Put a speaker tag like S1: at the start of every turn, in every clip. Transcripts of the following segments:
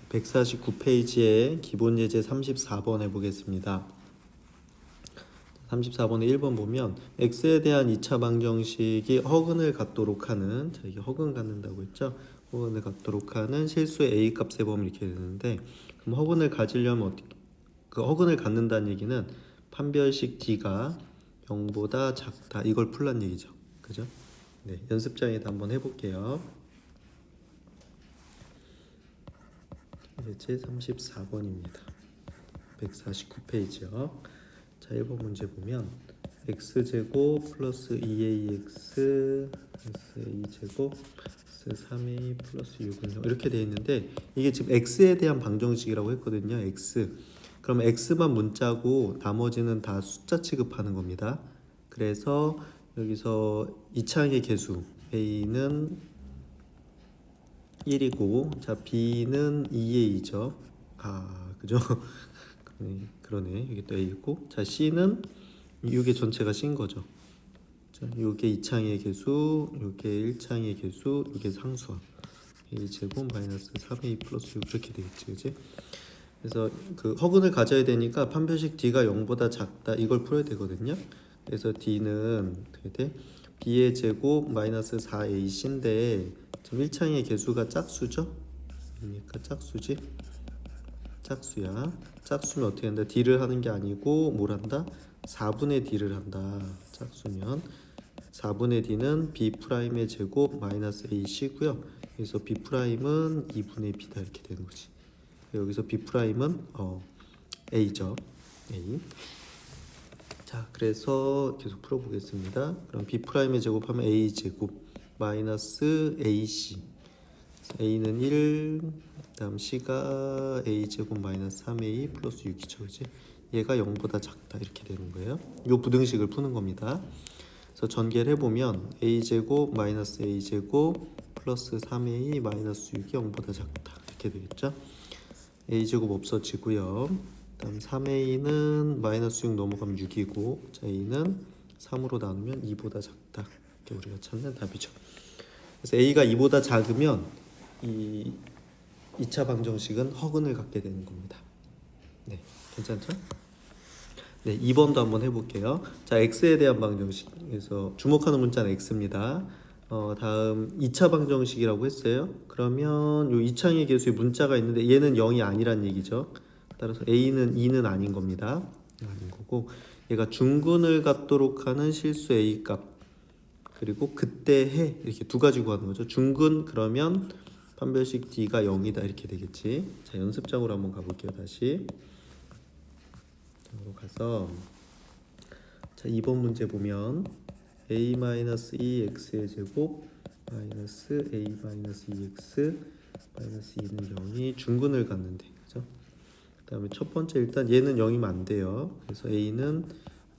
S1: 149페이지에 기본 예제 34번 해보겠습니다. 34번에 1번 보면 x에 대한 2차 방정식이 허근을 갖도록 하는, 자 이게 허근 갖는다고 했죠? 허근을 갖도록 하는 실수의 a 값의 범위 이렇게 되는데, 그럼 허근을 가지려면 어떻게, 그 허근을 갖는다는 얘기는 판별식 d가 0보다 작다, 이걸 풀란 얘기죠. 그죠? 네, 연습장에다 한번 해볼게요. 예제 34번입니다. 149페이지요. 자, 1번 문제 보면 x제곱 플러스 2ax a제곱 플러스 3a 플러스 6은 이렇게 되어 있는데, 이게 지금 x에 대한 방정식이라고 했거든요. x. 그럼 x만 문자고 나머지는 다 숫자 취급하는 겁니다. 그래서 여기서 이차항의 개수 a는 1이고, 자 b는 2a죠. 그죠? 그러네. 여기 또 a 있고, 자 c는 이게 전체가 c인 거죠. 자, 요게 2차항의 개수, 요게 1차항의 개수, 요게 상수항. a제곱 마이너스 3a 플러스 6 이렇게 되겠지, 그지? 그래서 그 허근을 가져야 되니까 판별식 d가 0보다 작다, 이걸 풀어야 되거든요. 그래서 d는 어떻게 돼? b의 제곱 마이너스 4ac인데 지금 1차항의 개수가 짝수죠? 그러니까 짝수지? 짝수야. 짝수면 어떻게 한다? d를 하는 게 아니고 뭘 한다? 4분의 d를 한다. 짝수면 4분의 d는 b'의 제곱 마이너스 ac고요. 그래서 b'은 2분의 b다 이렇게 되는 거지. 여기서 b'은 a죠. a. 자, 그래서 계속 풀어보겠습니다. 그럼 b'의 제곱하면 a 제곱 마이너스 ac. a는 1, 다음 c가 a 제곱 마이너스 3a 플러스 6이죠, 그지? 얘가 0보다 작다 이렇게 되는 거예요. 이 부등식을 푸는 겁니다. 그래서 전개를 해보면 a 제곱 마이너스 a 제곱 플러스 3a 마이너스 6이 0보다 작다 이렇게 되겠죠. a 제곱 없어지고요. 다음 3a는 마이너스 6 넘어가면 6이고, 자 a는 3으로 나누면 2보다 작다. 이게 우리가 찾는 답이죠. 그래서 a가 2보다 작으면 이 2차 방정식은 허근을 갖게 되는 겁니다. 네, 괜찮죠? 네, 2번도 한번 해볼게요. 자, x에 대한 방정식에서 주목하는 문자는 x입니다. 다음 2차 방정식이라고 했어요. 그러면 요 2차항의 개수에 문자가 있는데 얘는 0이 아니란 얘기죠. 따라서 a는 2는 아닌 겁니다. 아닌 거고, 얘가 중근을 갖도록 하는 실수 a 값, 그리고 그때 해, 이렇게 두 가지 구하는 거죠. 중근 그러면 판별식 d가 0이다 이렇게 되겠지. 자, 연습장으로 한번 가볼게요. 다시 장으로 가서, 자 2번 문제 보면 a-2x의 제곱 마이너스 a-2x 마이너스 2는 0이 중근을 갖는데, 그죠? 그 다음에 첫 번째 일단 얘는 0이면 안 돼요. 그래서 a는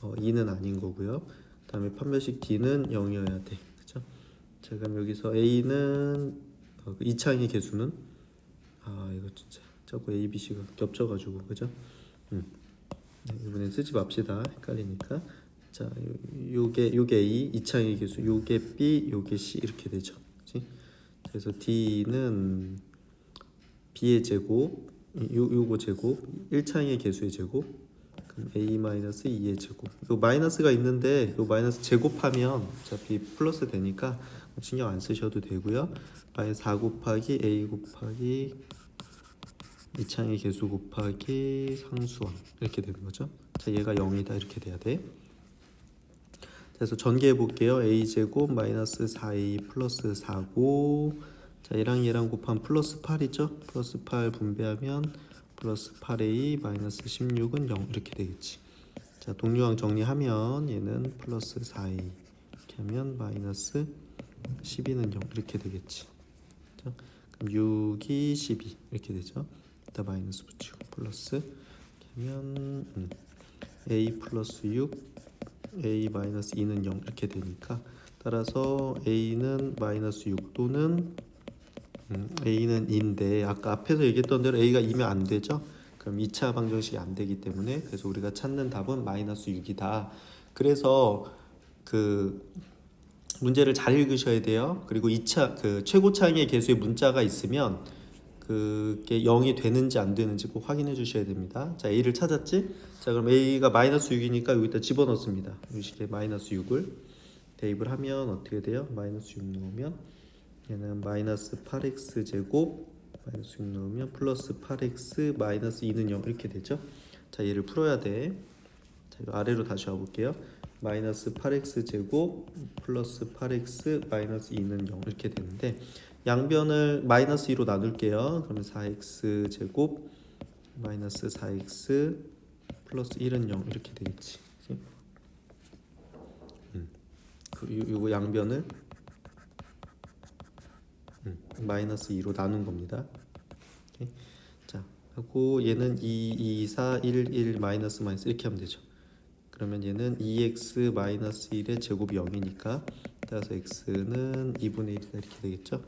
S1: 2는 아닌 거고요. 그 다음에 판별식 d는 0이어야 돼, 그죠? 자, 그럼 여기서 a는 2차항의 개수는 이거 진짜 자꾸 a, b, c가 겹쳐가지고, 그죠? 네, 이번엔 쓰지 맙시다. 헷갈리니까. 자, 요게 a 2차항의 개수, 요게 b, 요게 c 이렇게 되죠. 그치? 그래서 d는 b의 제곱, 요거 제곱, 1차항의 개수의 제곱, 그럼 a-2의 제곱. 요 마이너스가 있는데 요 마이너스 제곱하면 어차피 플러스 되니까 신경 안 쓰셔도 되고요. 마이너스 4 곱하기 a 곱하기 2차항의 개수 곱하기 상수항 이렇게 되는 거죠. 자, 얘가 0이다 이렇게 돼야 돼. 그래서 전개해 볼게요. a 제곱 마이너스 4a 플러스 4고, 자 얘랑 곱하면 플러스 8이죠. 플러스 8 분배하면 플러스 8a 마이너스 16은 0 이렇게 되겠지. 자, 동류항 정리하면 얘는 플러스 4a 이렇게 하면 마이너스 12는 0 이렇게 되겠지. 자, 그럼 6이 12 이렇게 되죠. 이따 마이너스 붙이고 플러스 이렇게 하면 a 플러스 6 a 마이너스 2는 0 이렇게 되니까, 따라서 a는 마이너스 6 또는 a는 2인데 아까 앞에서 얘기했던 대로 a가 2면 안 되죠. 그럼 2차 방정식이 안 되기 때문에, 그래서 우리가 찾는 답은 마이너스 6이다. 그래서 그 문제를 잘 읽으셔야 돼요. 그리고 2차 그 최고차항의 개수에 문자가 있으면 그 그게 0이 되는지 안 되는지 꼭 확인해 주셔야 됩니다. 자, A를 찾았지? 자, 그럼 A가 마이너스 6이니까 여기다 집어넣습니다. 이 식에 마이너스 6을 대입을 하면 어떻게 돼요? 마이너스 6 넣으면 얘는 마이너스 8x 제곱 마이너스 6 넣으면 플러스 8x 마이너스 2는 0 이렇게 되죠. 자, 얘를 풀어야 돼. 자, 이거 아래로 다시 와볼게요. 마이너스 8x 제곱 플러스 8x 마이너스 2는 0 이렇게 되는데 양변을 마이너스 2로 나눌게요. 그러면 4x 제곱 마이너스 4x 플러스 1은 0 이렇게 되겠지. 요거 양변을 마이너스 2로 나눈 겁니다. 오케이. 자, 하고 얘는 2, 2, 4, 1, 1 마이너스 마이너스 이렇게 하면 되죠. 그러면 얘는 2x 마이너스 1의 제곱이 0이니까 따라서 x는 2분의 1이다 이렇게 되겠죠.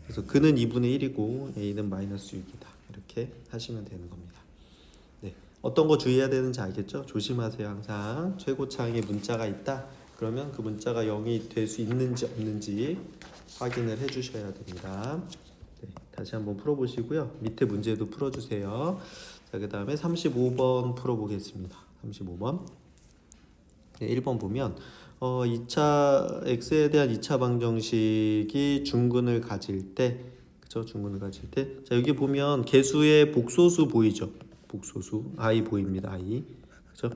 S1: 그래서 그는 2분의 1이고 a는 마이너스 6이다 이렇게 하시면 되는 겁니다. 네, 어떤 거 주의해야 되는지 알겠죠? 조심하세요. 항상 최고차항에 문자가 있다 그러면 그 문자가 0이 될 수 있는지 없는지 확인을 해 주셔야 됩니다. 네, 다시 한번 풀어보시고요. 밑에 문제도 풀어주세요. 자, 그 다음에 35번 풀어보겠습니다. 35번. 네, 1번 보면 2차 x에 대한 2차 방정식이 중근을 가질 때, 그죠? 중근을 가질 때, 자 여기 보면 개수의 복소수 보이죠? 복소수 i 보입니다. i, 그죠?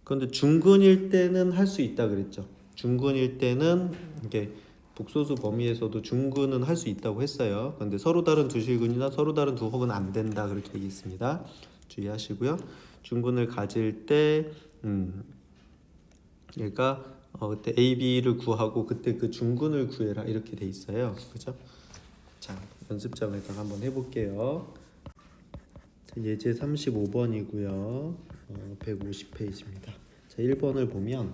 S1: 그런데 중근일 때는 할 수 있다 그랬죠? 중근일 때는 이게 복소수 범위에서도 중근은 할 수 있다고 했어요. 그런데 서로 다른 두 실근이나 서로 다른 두 합은 안 된다 그렇게 얘기했습니다. 주의하시고요. 중근을 가질 때 얘가 그때 A, B를 구하고 그때 그 중근을 구해라 이렇게 돼 있어요. 그죠? 자, 연습장에다가 한번 해볼게요. 예제 35번이고요. 150페이지입니다. 자, 1번을 보면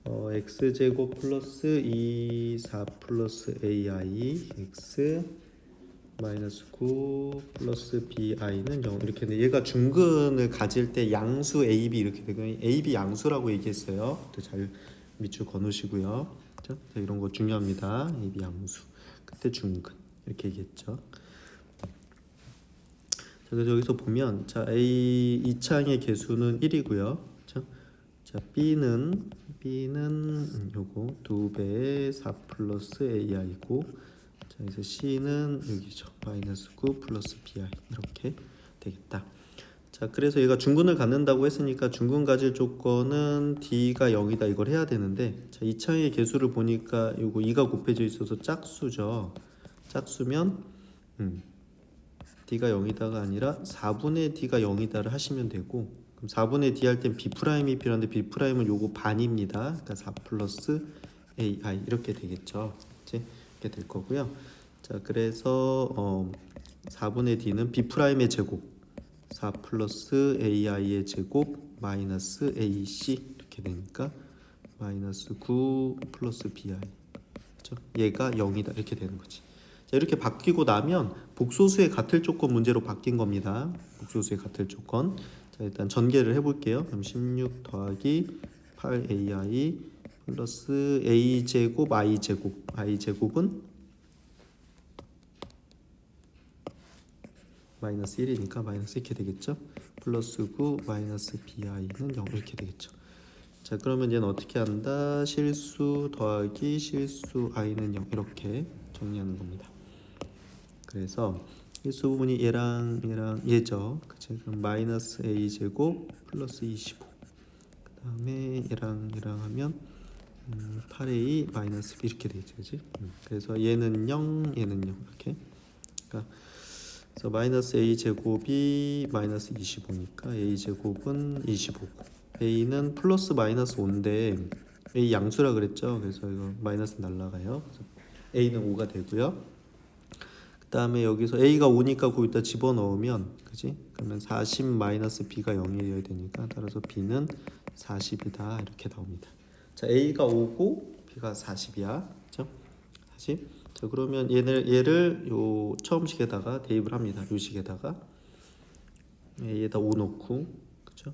S1: x제곱 플러스 2, 4 플러스 ai x 마이너스 9 플러스 bi는 0 이렇게 돼. 얘가 중근을 가질 때 양수 a, b 이렇게 되거든요. a, b 양수라고 얘기했어요. 잘 밑줄 그어놓으시고요. 그렇죠? 자, 이런 거 중요합니다. a, b 양수. 그때 중근 이렇게 얘기했죠. 자, 그래서 여기서 보면 자 a 이창의 개수는 1이고요. 그렇죠? 자 b는 요거 2배의 4 플러스 ai고 자 그래서 c는 여기죠. 마이너스 9 플러스 bi 이렇게 되겠다. 자 그래서 얘가 중근을 갖는다고 했으니까 중근 가질 조건은 d가 0이다 이걸 해야 되는데 자 이창의 개수를 보니까 요거 2가 곱해져 있어서 짝수죠. 짝수면 d가 0이다가 아니라 4분의 d가 0이다를 하시면 되고 그럼 4분의 d 할 땐 b'이 필요한데 b'은 요거 반입니다. 그러니까 4 플러스 ai 이렇게 되겠죠. 이제 이렇게 될 거고요. 자 그래서 4분의 d는 b'의 제곱 4 플러스 ai의 제곱 마이너스 ac 이렇게 되니까 마이너스 9 플러스 bi 그렇죠? 얘가 0이다 이렇게 되는 거지. 자, 이렇게 바뀌고 나면 복소수의 같을 조건 문제로 바뀐 겁니다. 복소수의 같을 조건. 자, 일단 전개를 해볼게요. 그럼 16 더하기 8ai 플러스 a 제곱 i 제곱 i 제곱은 마이너스 1이니까 마이너스 이렇게 되겠죠. 플러스 9 마이너스 bi는 0 이렇게 되겠죠. 자 그러면 얘는 어떻게 한다? 실수 더하기 실수 i는 0 이렇게 정리하는 겁니다. 그래서 일수 부분이 얘랑 얘죠. 그치? 그럼 마이너스 a 제곱 플러스 25. 그 다음에 얘랑 하면 8a 마이너스 b 이렇게 되겠지, 그치? 그래서 얘는 0, 얘는 0 이렇게. 그러니까 그래서 마이너스 a 제곱이 마이너스 25니까 a 제곱은 25고 a는 플러스 마이너스 5인데 a 양수라 그랬죠. 그래서 이거 마이너스 날라가요. 그래서 a는 5가 되고요. 그 다음에 여기서 a가 5니까 거기다 집어넣으면 그지? 그러면 40 마이너스 b가 0이어야 되니까 따라서 b는 40이다 이렇게 나옵니다. 자 a가 5고 b가 40이야. 그죠? 40. 자 그러면 얘를 요 처음 식에다가 대입을 합니다. 요 식에다가 a에다 5 넣고 그죠?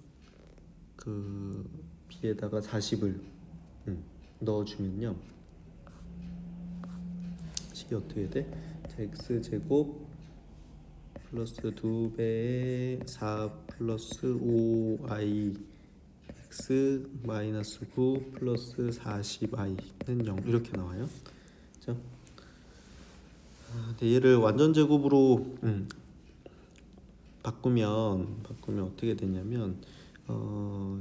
S1: 그 b에다가 40을 넣어주면요. 식이 어떻게 돼? x제곱 플러스 2배의 4 플러스 5i x 마이너스 9 플러스 40i는 0 이렇게 나와요. 그렇죠? 근데 얘를 완전 제곱으로 바꾸면 어떻게 되냐면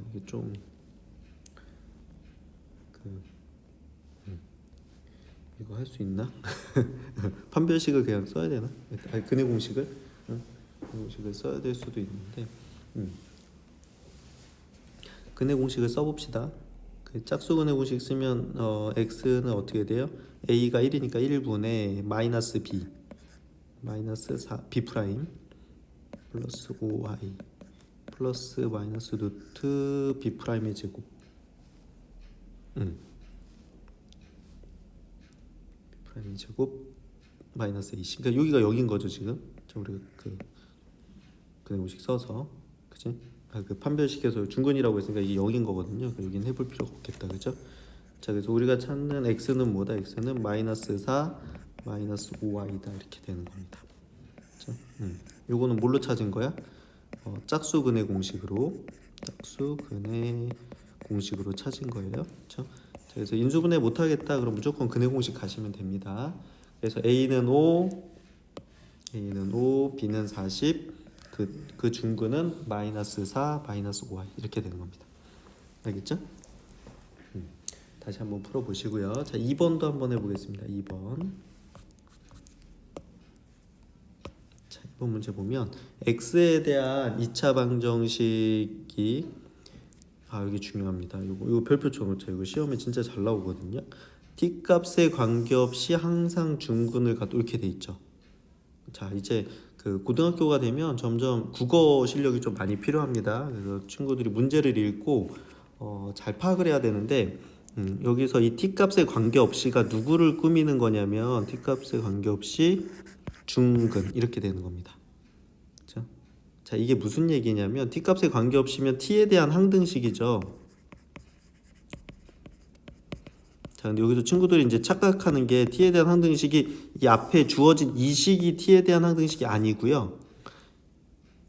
S1: 이게 좀 이거 할 수 있나? 판별식을 그냥 써야 되나? 아니, 근해 공식을 근해 공식을 써야 될 수도 있는데 근해 공식을 써봅시다. 그 짝수 근해 공식 쓰면 x는 어떻게 돼요? a가 1이니까 1분의 마이너스 b 마이너스 4 b 프라임 플러스 5i 플러스 마이너스 루트 b 프라임의 제곱 프라임 제곱 마이너스 ac. 그러니까 여기가 0인 거죠 지금. 자, 우리가 그 근해 공식 써서 그치? 그 판별식에서 중근이라고 했으니까 이게 0인 거거든요. 여기는 해볼 필요가 없겠다, 그죠? 자, 그래서 우리가 찾는 x는 뭐다? x는 마이너스 4 마이너스 5i다 이렇게 되는 겁니다. 그렇죠? 요거는 뭘로 찾은 거야? 짝수 근해 공식으로 찾은 거예요. 그렇죠? 그래서 인수분해 못하겠다 그럼 무조건 근해 공식 가시면 됩니다. 그래서 A는 5, B는 40, 그 중근은 마이너스 4, 마이너스 5i 이렇게 되는 겁니다. 알겠죠? 다시 한번 풀어보시고요. 자, 2번도 한번 해보겠습니다. 2번. 자, 2번 문제 보면 x에 대한 2차 방정식이 여기 중요합니다. 이거 별표 쳐놓자. 이거 시험에 진짜 잘 나오거든요. t 값에 관계없이 항상 중근을 갖고 이렇게 돼 있죠. 자, 이제 그 고등학교가 되면 점점 국어 실력이 좀 많이 필요합니다. 그래서 친구들이 문제를 읽고 잘 파악을 해야 되는데 여기서 이 t 값에 관계없이가 누구를 꾸미는 거냐면 t 값에 관계없이 중근 이렇게 되는 겁니다. 그렇죠? 자, 이게 무슨 얘기냐면 t 값에 관계없이면 t에 대한 항등식이죠. 자, 근데 여기서 친구들이 이제 착각하는 게 t에 대한 항등식이 이 앞에 주어진 이 식이 t에 대한 항등식이 아니고요.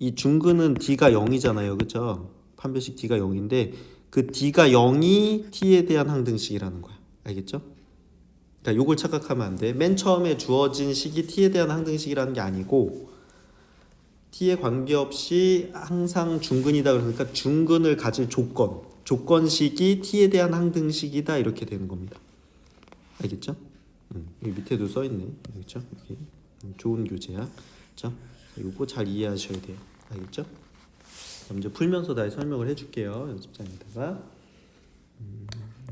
S1: 이 중근은 d가 0이잖아요. 그렇죠? 판별식 d가 0인데 그 d가 0이 t에 대한 항등식이라는 거야. 알겠죠? 그러니까 요걸 착각하면 안 돼. 맨 처음에 주어진 식이 t에 대한 항등식이라는 게 아니고 t에 관계없이 항상 중근이다 그러니까 중근을 가질 조건식이 t에 대한 항등식이다 이렇게 되는 겁니다. 알겠죠? 여기 밑에도 써 있네. 알겠죠? 여기 좋은 교재야. 자, 이거 잘 이해하셔야 돼요. 알겠죠? 그럼 이제 풀면서 다시 설명을 해줄게요. 연습장에다가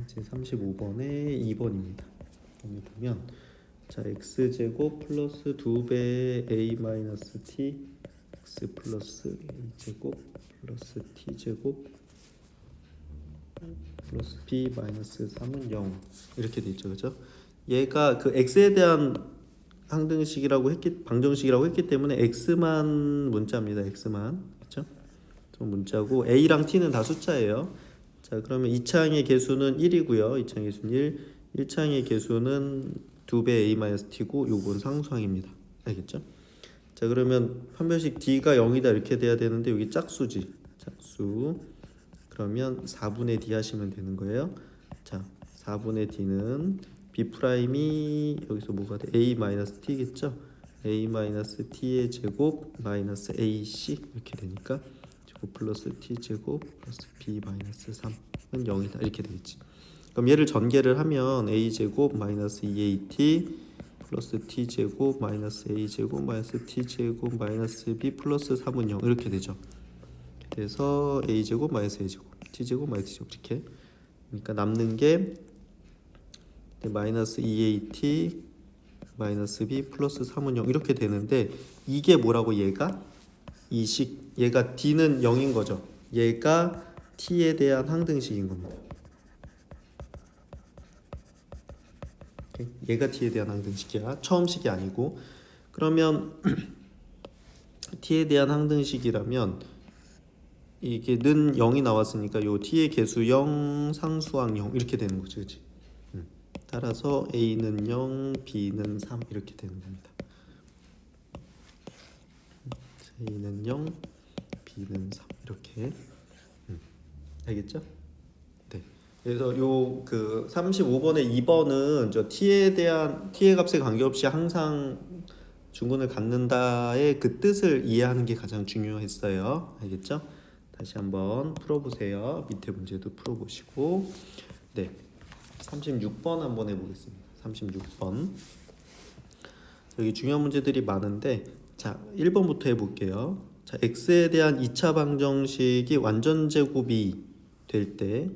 S1: 이제 35번에 2번입니다. 여기 보면 자 x 제곱 플러스 2배 a 마이너스 t x 플러스 a 제곱 플러스 t 제곱 플러스 b 마이너스 3은 0 이렇게 돼 있죠, 그렇죠? 얘가 그 x에 대한 항등식이라고 방정식이라고 했기 때문에 x만 문자입니다. x만 그렇죠? 문자고 a랑 t는 다 숫자예요. 자, 그러면 2창의 개수는 1이고요. 2창의 개수는 1창의 개수는 2배 a-t고 요건 상수항입니다. 알겠죠? 자, 그러면 판별식 d가 0이다 이렇게 돼야 되는데 여기 짝수지. 짝수. 그러면 4분의 d 하시면 되는 거예요. 자, 4분의 d는 b 프라임이 여기서 뭐가 돼? a-t겠죠? a-t의 제곱 마이너스 ac 이렇게 되니까 제곱 플러스 t 제곱 플러스 b 마이너스 3은 0이다 이렇게 되겠지. 그럼 얘를 전개를 하면 a 제곱 마이너스 2at 플러스 t 제곱 마이너스 a 제곱 마이너스 t 제곱 마이너스 b 플러스 3은 0 이렇게 되죠. 그래서 a 제곱 마이너스 a 제곱 t 제곱 마이너스 t 제곱 이렇게. 그러니까 남는 게 마이너스 2at 마이너스 b 플러스 3은 0 이렇게 되는데 이게 뭐라고 얘가? 이 식 얘가 d는 0인 거죠. 얘가 t에 대한 항등식인 겁니다. 얘가 t에 대한 항등식이야. 처음 식이 아니고. 그러면 t에 대한 항등식이라면 이게 는 0이 나왔으니까 요 t의 개수 0, 상수항 0 이렇게 되는 거죠. 그치? 따라서 a는 0, b는 3 이렇게 되는 겁니다. A는 0, B는 3 이렇게. 알겠죠? 네. 그래서 요 그 35번에 2번은 저 t의 값에 관계없이 항상 중근을 갖는다의 그 뜻을 이해하는 게 가장 중요했어요. 알겠죠? 다시 한번 풀어보세요. 밑에 문제도 풀어보시고. 네. 36번 한번 해보겠습니다. 36번. 여기 중요한 문제들이 많은데, 자, 1번부터 해볼게요. 자, x에 대한 2차 방정식이 완전 제곱이 될 때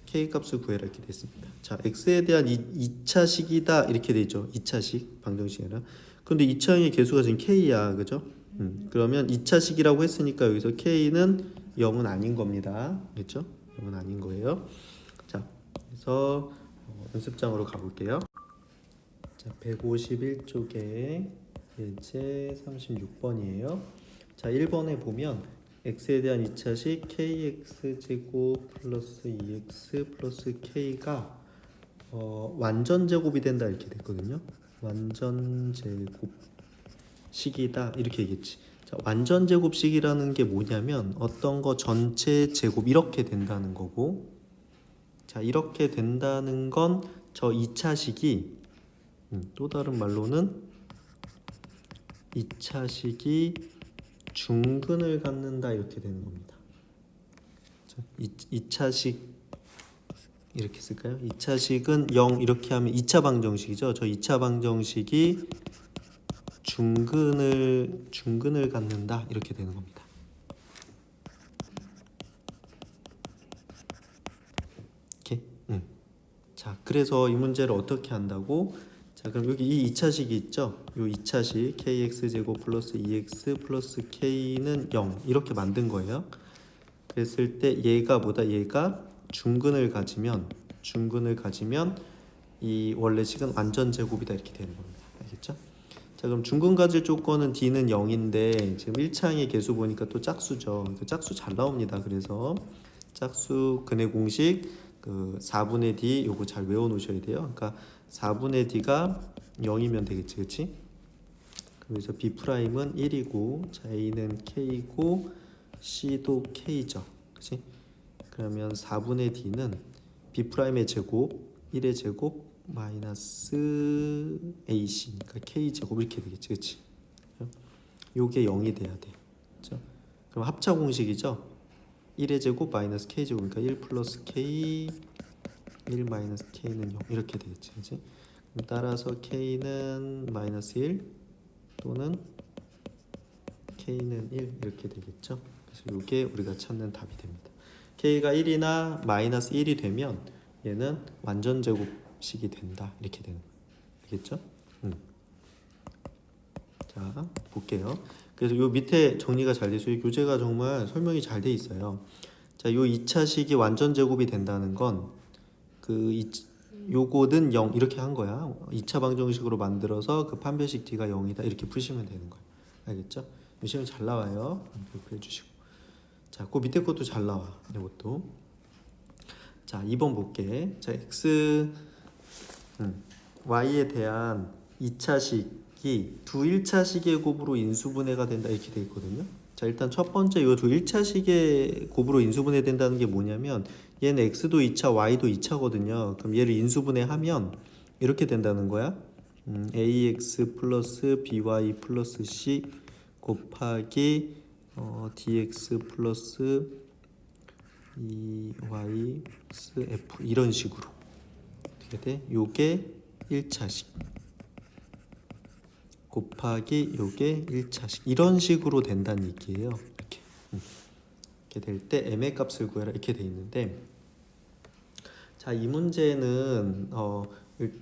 S1: k 값을 구해라 이렇게 됐습니다. 자, x에 대한 2차식이다 이렇게 되죠. 2차식 방정식이라. 근데 2차의 개수가 지금 k야, 그죠? 그러면 2차식이라고 했으니까 여기서 k는 0은 아닌 겁니다. 그렇죠? 0은 아닌 거예요. 자, 그래서 연습장으로 가볼게요. 자, 151쪽에 예제 36번이에요. 자, 1번에 보면 x에 대한 2차식 kx제곱 플러스 2x 플러스 k가 완전 제곱이 된다 이렇게 됐거든요. 완전 제곱식이다 이렇게 얘기했지. 자, 완전 제곱식이라는 게 뭐냐면 어떤 거 전체 제곱 이렇게 된다는 거고, 자, 이렇게 된다는 건 저 2차식이 또 다른 말로는 2차식이 중근을 갖는다 이렇게 되는 겁니다. 2차식 이렇게 쓸까요? 2차식은 0 이렇게 하면 2차 방정식이죠. 저 2차 방정식이 중근을 갖는다 이렇게 되는 겁니다. 이렇게. 자, 그래서 이 문제를 어떻게 한다고? 자, 그럼 여기 이 2차식이 있죠? 이 2차식 kx제곱 플러스 2x 플러스 k는 0 이렇게 만든 거예요. 그랬을 때 얘가 중근을 가지면 이 원래 식은 완전 제곱이다 이렇게 되는 겁니다. 알겠죠? 자, 그럼 중근 가질 조건은 d는 0인데 지금 1차항의 개수 보니까 또 짝수죠. 그 짝수 잘 나옵니다. 그래서 짝수 근의 공식 그 4분의 d 요거 잘 외워 놓으셔야 돼요. 그러니까 4분의 d가 0이면 되겠지. 그렇지? 그래서 b'은 1이고 자, a는 k고 c도 k죠. 그렇지? 그러면 4분의 d는 b'의 제곱 1의 제곱 마이너스 ac 그러니까 k 제곱 이렇게 되겠지. 그렇지? 요게 0이 돼야 돼. 그렇죠? 그럼 합차 공식이죠. 1의 제곱 마이너스 k 제곱 그러니까 1 플러스 k 1 마이너스 k는 0 이렇게 되겠지. 그치? 따라서 k는 마이너스 1 또는 k는 1 이렇게 되겠죠. 그래서 이게 우리가 찾는 답이 됩니다. k가 1이나 마이너스 1이 되면 얘는 완전 제곱식이 된다 이렇게 되는 거예요. 알겠죠? 자, 볼게요. 그래서 요 밑에 정리가 잘 돼서 이 교재가 정말 설명이 잘 돼 있어요. 자, 요 2차식이 완전 제곱이 된다는 건 요거는 0 이렇게 한 거야. 2차 방정식으로 만들어서 그 판별식 d가 0이다 이렇게 푸시면 되는 거예요. 알겠죠? 이 시험 잘 나와요. 이렇게 해주시고. 자, 그 밑에 것도 잘 나와. 이것도. 자, 2번 볼게. 자, y에 대한 2차식이 두 1차식의 곱으로 인수분해가 된다 이렇게 돼 있거든요. 자, 일단 첫 번째 이 두 1차식의 곱으로 인수분해 된다는 게 뭐냐면 얘는 x도 2차, y도 2차거든요. 그럼 얘를 인수분해하면 이렇게 된다는 거야. ax 플러스 by 플러스 c 곱하기 dx 플러스 2y 플러스 f 이런 식으로 어떻게 돼? 요게 1차식 곱하기 요게 1차식 이런 식으로 된다는 얘기예요. 이렇게 될 때 m의 값을 구해라 이렇게 돼 있는데, 자, 이 문제는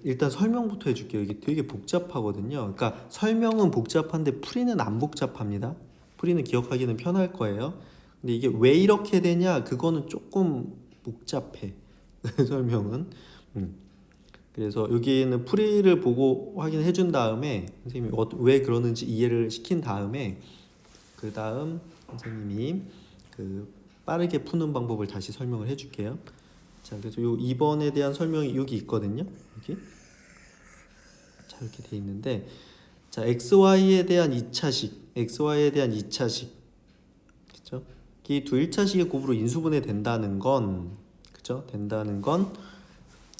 S1: 일단 설명부터 해줄게요. 이게 되게 복잡하거든요. 그러니까 설명은 복잡한데 풀이는 안 복잡합니다. 풀이는 기억하기는 편할 거예요. 근데 이게 왜 이렇게 되냐 그거는 조금 복잡해. 설명은. 그래서 여기는 풀이를 보고 확인해 준 다음에 선생님이 왜 그러는지 이해를 시킨 다음에 그 다음 선생님이 그 빠르게 푸는 방법을 다시 설명을 해줄게요. 자, 그래서 요 2번에 대한 설명이 여기 있거든요. 여기 자, 이렇게 돼 있는데 자, xy에 대한 2차식, xy에 대한 2차식, 그죠? 이 두 1차식의 곱으로 인수분해 된다는 건, 그죠? 된다는 건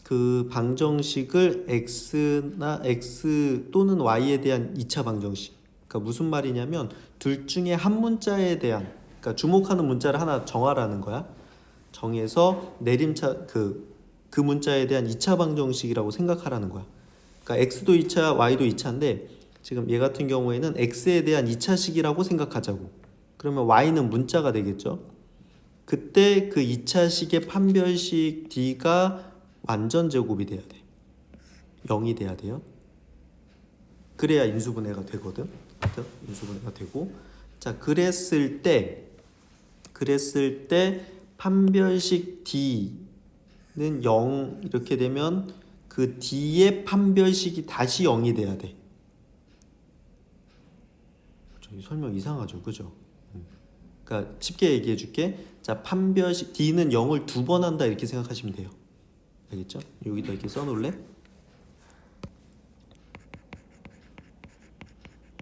S1: 그 방정식을 x나 x 또는 y에 대한 2차 방정식. 그러니까 무슨 말이냐면 둘 중에 한 문자에 대한, 그러니까 주목하는 문자를 하나 정하라는 거야. 정해서 내림차 그 문자에 대한 2차 방정식이라고 생각하라는 거야. 그러니까 x도 2차, y도 2차인데 지금 얘 같은 경우에는 x에 대한 2차식이라고 생각하자고. 그러면 y는 문자가 되겠죠. 그때 그 2차식의 판별식 d가 완전 제곱이 돼야 돼. 0이 돼야 돼요. 그래야 인수분해가 되거든. 그렇죠? 인수분해가 되고. 자, 그랬을 때 판별식 d는 0 이렇게 되면 그 d의 판별식이 다시 0이 돼야 돼. 저기 설명 이상하죠, 그죠? 그러니까 쉽게 얘기해 줄게. 자, 판별식 d는 0을 두 번 한다 이렇게 생각하시면 돼요. 알겠죠? 여기다 이렇게 써놓을래?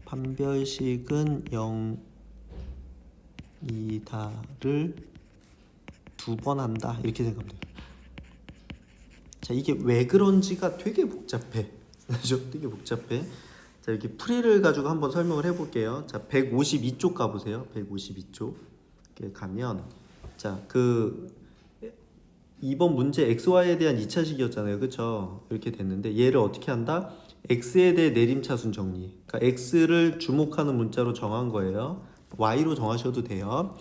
S1: 판별식은 0이다를 두 번 한다 이렇게 생각하면 돼요. 자, 이게 왜 그런지가 되게 복잡해. 그죠? 되게 복잡해. 자, 여기 풀이를 가지고 한번 설명을 해볼게요. 자, 152쪽 가보세요. 152쪽 이렇게 가면, 자, 그 2번 문제 xy에 대한 2차식이었잖아요. 그쵸? 이렇게 됐는데 얘를 어떻게 한다? x에 대해 내림차순 정리. 그러니까 x를 주목하는 문자로 정한 거예요. y로 정하셔도 돼요.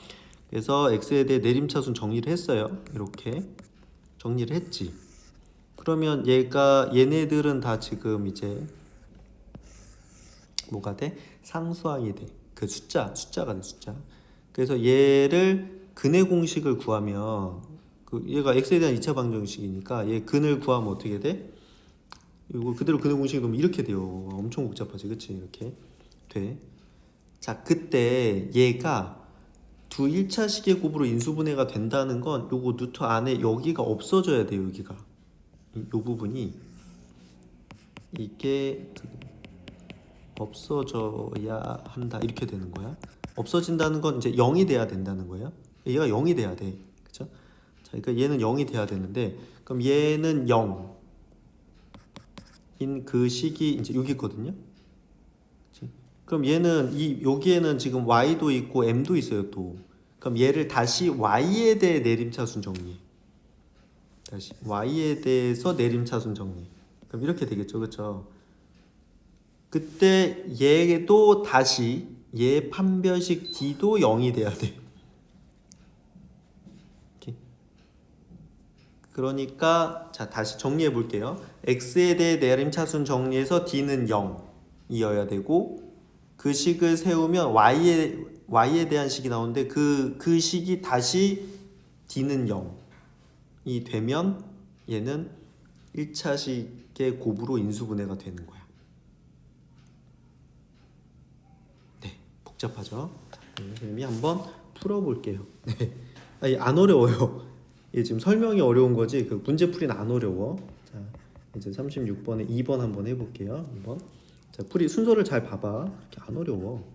S1: 그래서 x에 대해 내림차순 정리를 했어요. 이렇게 정리를 했지. 그러면 얘네들은 다 지금 이제 뭐가 돼? 상수항이 돼. 그 숫자가 돼, 숫자. 그래서 얘를 근의 공식을 구하면 얘가 x에 대한 2차 방정식이니까 얘 근을 구하면 어떻게 돼? 이거 그대로 근의 공식이 넣으면 이렇게 돼요. 엄청 복잡하지, 그치? 이렇게 돼. 자, 그때 얘가 두 1차식의 곱으로 인수분해가 된다는 건 요거 루트 안에 여기가 없어져야 돼요. 여기가 요 부분이 이게 없어져야 한다 이렇게 되는 거야. 없어진다는 건 이제 0이 돼야 된다는 거예요. 얘가 0이 돼야 돼. 그쵸? 자, 그러니까 얘는 0이 돼야 되는데 그럼 얘는 0인 그 식이 이제 여기 있거든요. 그치? 그럼 얘는 여기에는 지금 y도 있고 m도 있어요 또. 그럼 얘를 다시 y에 대해 내림차순 정리. 다시 y에 대해서 내림차순 정리. 그럼 이렇게 되겠죠, 그렇죠? 그때 얘도 다시 얘 판별식 d도 0이 돼야 돼. 그러니까 자, 다시 정리해 볼게요. x에 대해 내림차순 정리해서 d는 0이어야 되고 그 식을 세우면 y에 대한 식이 나오는데 그 식이 다시 d는 0이 되면 얘는 1차식의 곱으로 인수분해가 되는 거야. 네, 복잡하죠? 선생님이 한번 풀어볼게요. 네, 아니, 안 어려워요. 이게 지금 설명이 어려운 거지 그 문제풀이는 안 어려워. 자, 이제 36번에 2번 한번 해볼게요. 2번. 자, 풀이 순서를 잘 봐봐. 이렇게 안 어려워.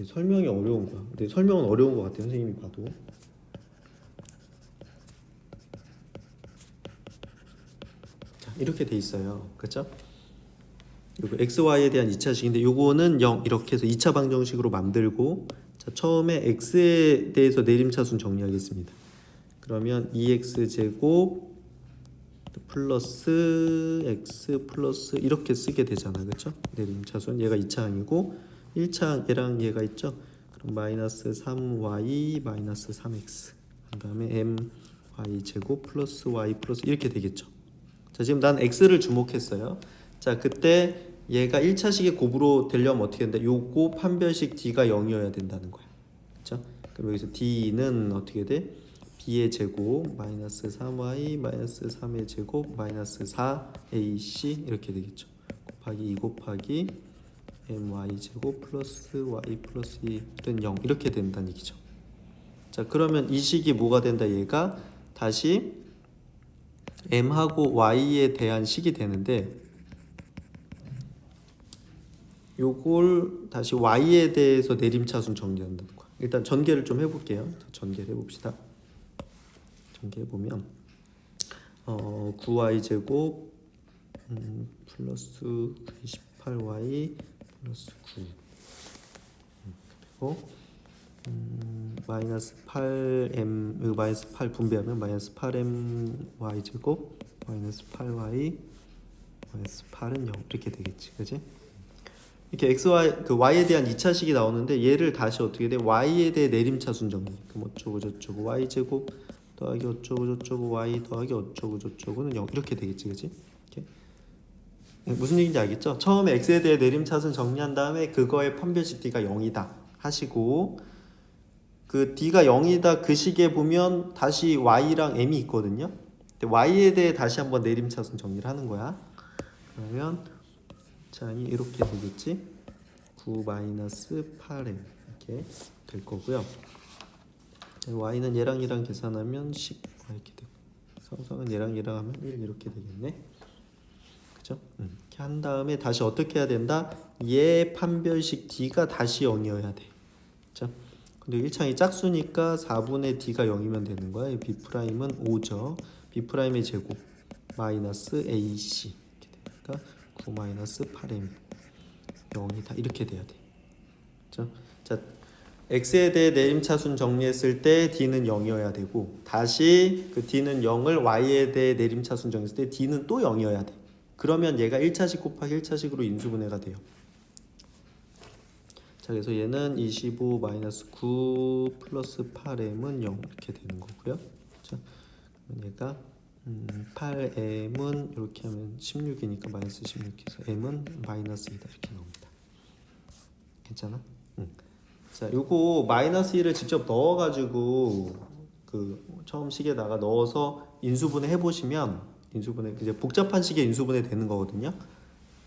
S1: 설명이 어려운 거야. 근데 설명은 어려운 것 같아요. 선생님이 봐도. 자, 이렇게 돼 있어요. 그렇죠? 요거 xy에 대한 2차식인데 요거는 0 이렇게 해서 2차 방정식으로 만들고 자, 처음에 x에 대해서 내림차순 정리하겠습니다. 그러면 2x제곱 플러스 x 플러스 이렇게 쓰게 되잖아. 그렇죠? 내림차순 얘가 2차항이고 1차항 얘랑 얘가 있죠? 그럼 마이너스 3y 마이너스 3x 그 다음에 my제곱 플러스 y 플러스 이렇게 되겠죠. 자, 지금 난 x를 주목했어요. 자, 그때 얘가 1차식의 곱으로 되려면 어떻게 된다? 요거 판별식 d가 0이어야 된다는 거야. 그렇죠? 그럼 여기서 d는 어떻게 돼? b의 제곱 마이너스 3y 마이너스 3의 제곱 마이너스 4ac 이렇게 되겠죠. 곱하기 2 곱하기 my 제곱 플러스 y 플러스 2는 0 이렇게 된다는 얘기죠. 자, 그러면 이 식이 뭐가 된다? 얘가 다시 m하고 y에 대한 식이 되는데 요걸 다시 y에 대해서 내림차순 정리한다는 거야. 일단 전개를 좀 해볼게요. 전개를 해봅시다. 전개해보면 9y 제곱 플러스 28y 플러스 9 그리고 마이너스 8m 여기 마이너스 8 분배하면 마이너스 8my 제곱 마이너스 8y 마이너스 8은 0 이렇게 되겠지, 그지? 이렇게 xy 그 y에 대한 2차식이 나오는데 얘를 다시 어떻게 돼? y에 대해 내림차순 정리. 그럼 어쩌고 저쩌고 y 제곱 더하기 어쩌고 저쩌고 y 더하기 어쩌고 저쩌고는 0 이렇게 되겠지, 그지? 이렇게. 무슨 얘기인지 알겠죠? 처음에 x에 대해 내림차순 정리한 다음에 그거의 판별식 d가 0이다 하시고 그 d가 0이다 그 식에 보면 다시 y랑 m이 있거든요. 근데 y에 대해 다시 한번 내림차순 정리를 하는 거야. 그러면 장이 이렇게 되겠지. 9-8m 이렇게 될 거고요. y는 얘랑 얘랑 계산하면 10 이렇게 되고 상수항은 얘랑 얘랑 하면 1 이렇게 되겠네. 그죠? 이렇게 한 다음에 다시 어떻게 해야 된다? 얘 판별식 d가 다시 0이어야 돼. 그죠? 근데 1창이 짝수니까 4분의 d가 0이면 되는 거야. b'은 5죠. b'의 제곱 마이너스 ac 이렇게 되니까 9-8m 0이다 이렇게 돼야 돼. 그렇죠? 자, x에 대해 내림차순 정리했을 때 d는 0이어야 되고 다시 그 d는 0을 y에 대해 내림차순 정리했을 때 d는 또 0이어야 돼. 그러면 얘가 1차식 곱하기 1차식으로 인수분해가 돼요. 자, 그래서 얘는 25-9 플러스 8m은 0 이렇게 되는 거고요. 그렇죠? 그러면 얘가 8m은 이렇게 하면 16이니까 마이너스 16해서 m은 마이너스 2다 이렇게 나옵니다. 괜찮아? 자, 요거 마이너스 1을 직접 넣어가지고 그 처음 식에다가 넣어서 인수분해 해보시면 인수분해 이제 복잡한 식의 인수분해 되는 거거든요.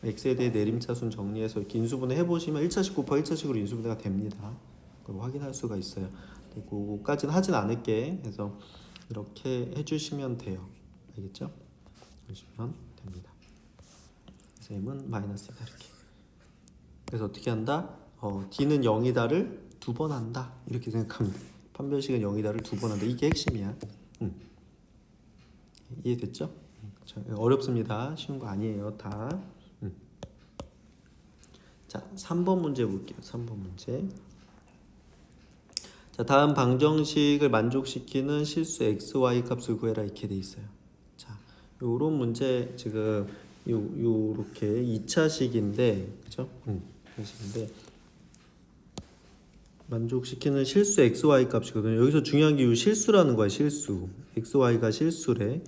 S1: x에 대해 내림차순 정리해서 이렇게 인수분해 해보시면 1차식 곱하기 1차식으로 인수분해가 됩니다. 그걸 확인할 수가 있어요. 그거까지는 하진 않을게. 그래서 이렇게 해주시면 돼요. 알겠죠? 보시면 됩니다. 그래서 m은 마이너스 2다 이렇게. 그래서 어떻게 한다? d는 0이다를 두 번 한다 이렇게 생각하면 돼. 판별식은 0이다를 두 번 한다. 이게 핵심이야. 이해됐죠? 어렵습니다. 쉬운 거 아니에요. 다. 자, 3번 문제 볼게요. 3번 문제. 자, 다음 방정식을 만족시키는 실수 xy 값을 구해라 이렇게 돼 있어요. 자, 요런 문제 지금 요렇게 2차식인데 그죠? 2차식인데 만족시키는 실수 xy 값이거든요. 여기서 중요한 게 이 실수라는 거야. 실수. xy가 실수래.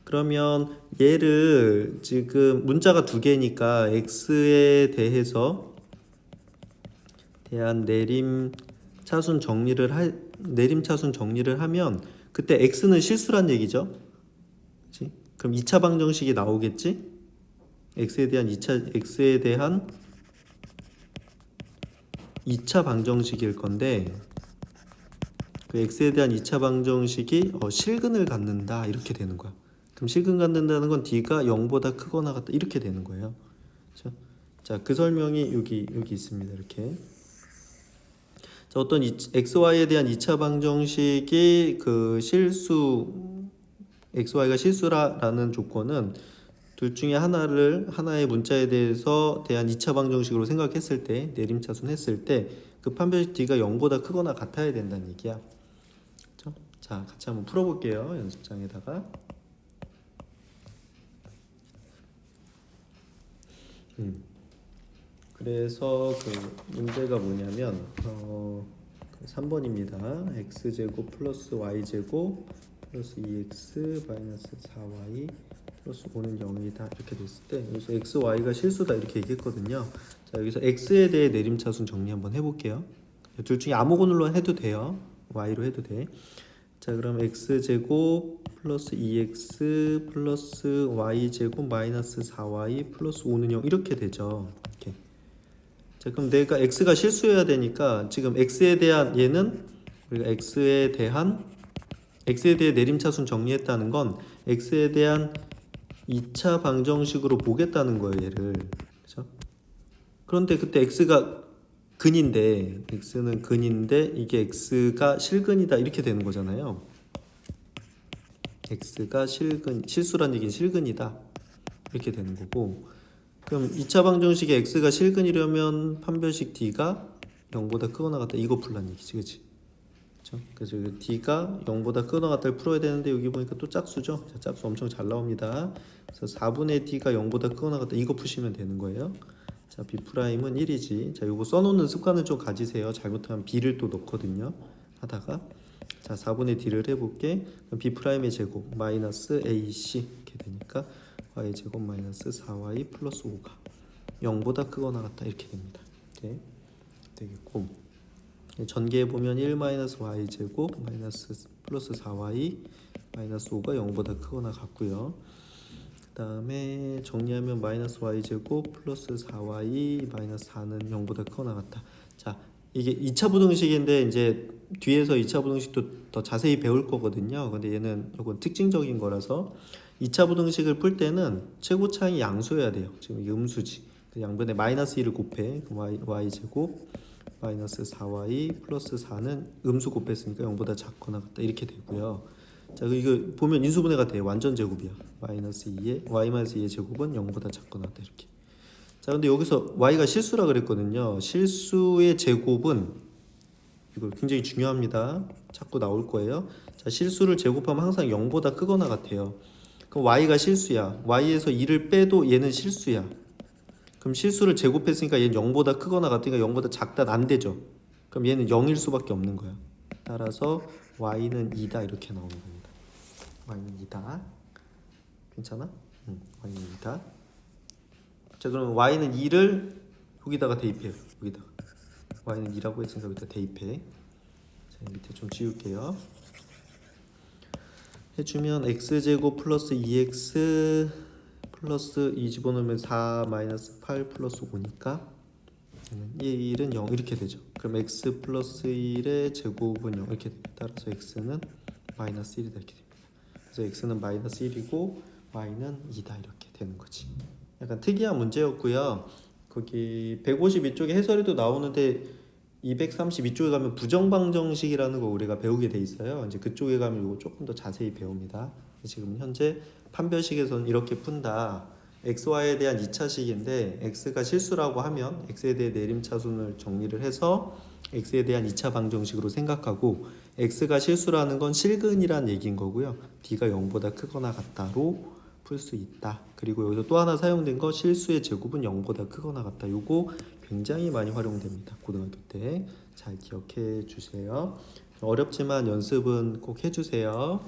S1: 그러면 얘를 지금 문자가 두 개니까 x에 대해서 대한 내림차순 정리를 하면 그때 x는 실수란 얘기죠. 그치? 그럼 2차 방정식이 나오겠지? x에 대한 2차 방정식일 건데 그 x에 대한 2차 방정식이 실근을 갖는다 이렇게 되는 거야. 그럼 실근 갖는다는 건 d가 0보다 크거나 같다 이렇게 되는 거예요. 그렇죠? 자, 그 설명이 여기 있습니다. 이렇게. 자, 어떤 xy에 대한 2차 방정식이 그 xy가 실수라는 조건은 둘 중에 하나의 문자에 대한 2차 방정식으로 생각했을 때 내림차순 했을 때 그 판별식 d가 0보다 크거나 같아야 된다는 얘기야. 그렇죠? 자, 같이 한번 풀어볼게요. 연습장에다가. 그래서 그 문제가 뭐냐면 3번입니다. x제곱 플러스 y제곱 플러스 2x 마이너스 4y 플러스 5는 0이다 이렇게 됐을 때 여기서 x, y가 실수다 이렇게 얘기했거든요. 자, 여기서 x에 대해 내림차순 정리 한번 해볼게요. 둘 중에 아무거나로 해도 돼요. y로 해도 돼. 자, 그럼 x제곱 플러스 2x 플러스 y제곱 마이너스 4y 플러스 5는 0 이렇게 되죠. 이렇게. 자, 그럼 내가 x가 실수여야 되니까 지금 x에 대한 얘는 우리가 x에 대해 내림차순 정리했다는 건 x에 대한 2차 방정식으로 보겠다는 거예요. 얘를. 그죠? 그런데 그때 x가 근인데 x는 근인데 이게 x가 실근이다 이렇게 되는 거잖아요. x가 실수란 얘기는 실근이다 이렇게 되는 거고, 그럼 2차 방정식에 x가 실근이려면 판별식 d가 0보다 크거나 같다 이거 풀란 얘기지, 그치? 그렇죠? 그래서 d가 0보다 크거나 같다를 풀어야 되는데 여기 보니까 또 짝수죠. 자, 짝수 엄청 잘 나옵니다. 그래서 4분의 d가 0보다 크거나 같다 이거 푸시면 되는 거예요. 자, b'은 1이지. 자, 요거 써놓는 습관을 좀 가지세요. 잘못하면 b를 또 넣거든요. 하다가 자, 4분의 d를 해볼게. 그럼 b'의 제곱 마이너스 ac 이렇게 되니까 y 제곱 마이너스 4y 플러스 5가 0보다 크거나 같다 이렇게 됩니다. 이렇게 되겠고, 전개해 보면 1 마이너스 y 제곱 마이너스 플러스 4y 마이너스 5가 0보다 크거나 같고요. 그 다음에 정리하면 마이너스 y 제곱 플러스 4y 마이너스 4는 0보다 크거나 같다. 자, 이게 2차 부등식인데 이제 뒤에서 2차 부등식도 더 자세히 배울 거거든요. 근데 얘는 이건 특징적인 거라서 2차 부등식을 풀 때는 최고차항이 양수여야 돼요. 지금 이게 음수지. 양변에 마이너스 1을 곱해. y 제곱 마이너스 4y 플러스 4는 음수 곱했으니까 0보다 작거나 같다 이렇게 되고요. 자, 이거 보면 인수분해가 돼요. 완전 제곱이야. 마이너스 2에 y 마이너스 2의 제곱은 0보다 작거나 같다 이렇게. 자, 근데 여기서 y가 실수라 그랬거든요. 실수의 제곱은 이거 굉장히 중요합니다. 자꾸 나올 거예요. 자, 실수를 제곱하면 항상 0보다 크거나 같아요. 그럼 y가 실수야. y에서 2를 빼도 얘는 실수야. 그럼 실수를 제곱했으니까 얘는 0보다 크거나 같으니까 0보다 작다 안 되죠. 그럼 얘는 0일 수밖에 없는 거야. 따라서 y는 2다 이렇게 나오는 겁니다. y는 2다. 괜찮아? y는 2다. 자, 그럼 y는 2를 여기다가 대입해요. 여기다가 y는 2라고 했으니까 여기다 대입해. 자, 밑에 좀 지울게요. 해주면 x제곱 플러스 2x 플러스 2 집어넣으면 4 마이너스 8 플러스 5니까 1은 0 이렇게 되죠. 그럼 x 플러스 1의 제곱은 0 이렇게 됩니다. 따라서 x는 마이너스 1이다 이렇게 됩니다. 그래서 x는 마이너스 1이고 y는 2다 이렇게 되는 거지. 약간 특이한 문제였고요. 거기 152쪽에 해설에도 나오는데 232쪽에 가면 부정방정식이라는 거 우리가 배우게 돼 있어요. 이제 그쪽에 가면 이거 조금 더 자세히 배웁니다. 지금 현재 판별식에서는 이렇게 푼다. xy에 대한 2차식인데 x가 실수라고 하면 x에 대해 내림차순을 정리를 해서 x에 대한 2차 방정식으로 생각하고, x가 실수라는 건 실근이란 얘기인 거고요. d가 0보다 크거나 같다로 풀 수 있다. 그리고 여기서 또 하나 사용된 거 실수의 제곱은 0보다 크거나 같다. 요거 굉장히 많이 활용됩니다. 고등학교 때 잘 기억해 주세요. 어렵지만 연습은 꼭 해주세요.